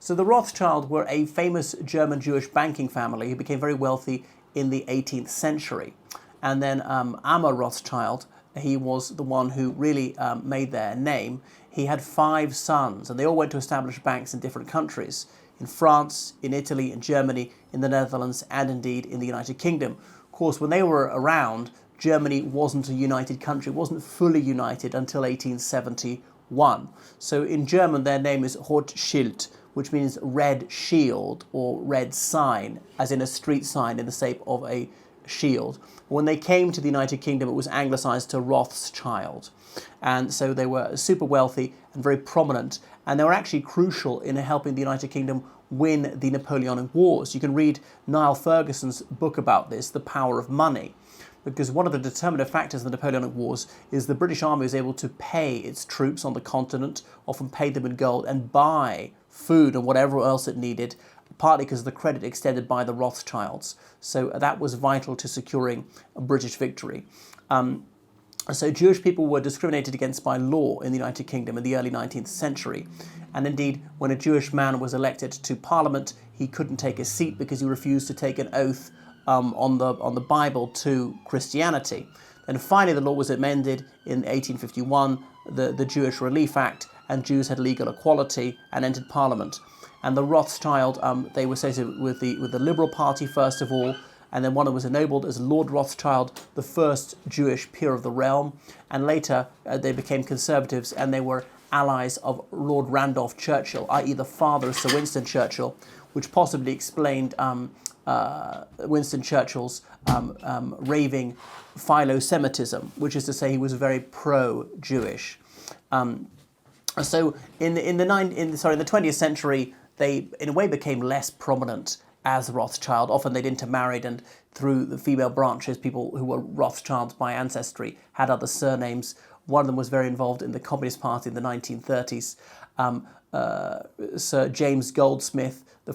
So the Rothschild were a famous German Jewish banking family who became very wealthy in the 18th century. And then Amer Rothschild, he was the one who really made their name. He had 5 sons, and they all went to establish banks in different countries, in France, in Italy, in Germany, in the Netherlands, and indeed in the United Kingdom. Of course, when they were around, Germany wasn't a united country, it wasn't fully united until 1871. So in German, their name is ROTHSCHILD, which means red shield or red sign, as in a street sign in the shape of a shield. When they came to the United Kingdom, it was anglicised to Rothschild. And so they were super wealthy and very prominent. And they were actually crucial in helping the United Kingdom win the Napoleonic Wars. You can read Niall Ferguson's book about this, The Power of Money. Because one of the determinative factors in the Napoleonic Wars is the British Army was able to pay its troops on the continent, often paid them in gold, and buy food and whatever else it needed, partly because of the credit extended by the Rothschilds. So that was vital to securing a British victory. So Jewish people were discriminated against by law in the United Kingdom in the early 19th century. And indeed, when a Jewish man was elected to Parliament, he couldn't take a seat because he refused to take an oath on the Bible to Christianity. Then finally the law was amended in 1851, the Jewish Relief Act, and Jews had legal equality and entered Parliament. And the Rothschild, they were associated with the Liberal Party first of all, and then one was ennobled as Lord Rothschild, the first Jewish peer of the realm, and later they became conservatives and they were allies of Lord Randolph Churchill, i.e. the father of Sir Winston Churchill, which possibly explained Winston Churchill's raving philo-Semitism, which is to say he was very pro-Jewish. So in the 20th century, they in a way became less prominent as Rothschild. Often they'd intermarried, and through the female branches, people who were Rothschilds by ancestry had other surnames. One of them was very involved in the Communist Party in the 1930s. Sir James Goldsmith, the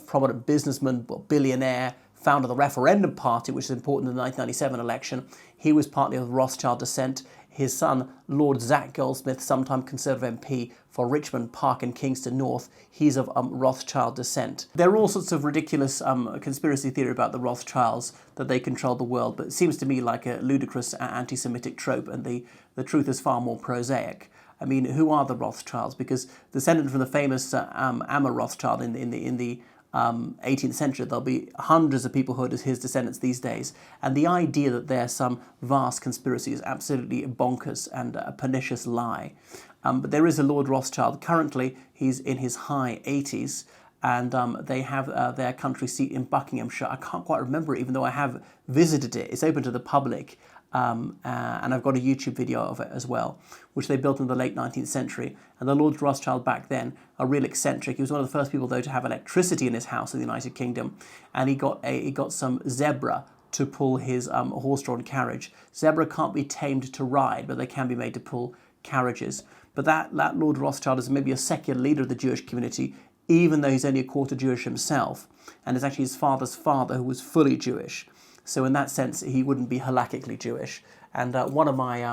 prominent businessman, billionaire, founder of the Referendum Party, which is important in the 1997 election. He was partly of Rothschild descent. His son, Lord Zach Goldsmith, sometime Conservative MP for Richmond Park and Kingston North, he's of Rothschild descent. There are all sorts of ridiculous conspiracy theory about the Rothschilds, that they controlled the world, but it seems to me like a ludicrous anti-Semitic trope, and the truth is far more prosaic. I mean, who are the Rothschilds? Because descended from the famous Amer Rothschild in the 18th century, there'll be hundreds of people who are his descendants these days. And the idea that there's some vast conspiracy is absolutely bonkers and a pernicious lie. But there is a Lord Rothschild. Currently, he's in his high 80s, and they have their country seat in Buckinghamshire. I can't quite remember it, even though I have visited it. It's open to the public. And I've got a YouTube video of it as well, which they built in the late 19th century. And the Lord Rothschild back then, a real eccentric. He was one of the first people, though, to have electricity in his house in the United Kingdom. And he got some zebra to pull his horse-drawn carriage. Zebra can't be tamed to ride, but they can be made to pull carriages. But that Lord Rothschild is maybe a secular leader of the Jewish community, even though he's only a quarter Jewish himself. And it's actually his father's father who was fully Jewish. So in that sense, he wouldn't be halakhically Jewish. And one of my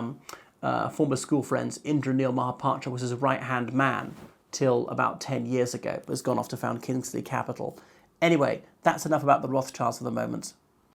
former school friends, Indranil Mahapatra, was his right-hand man till about 10 years ago, but has gone off to found Kingsley Capital. Anyway, that's enough about the Rothschilds for the moment.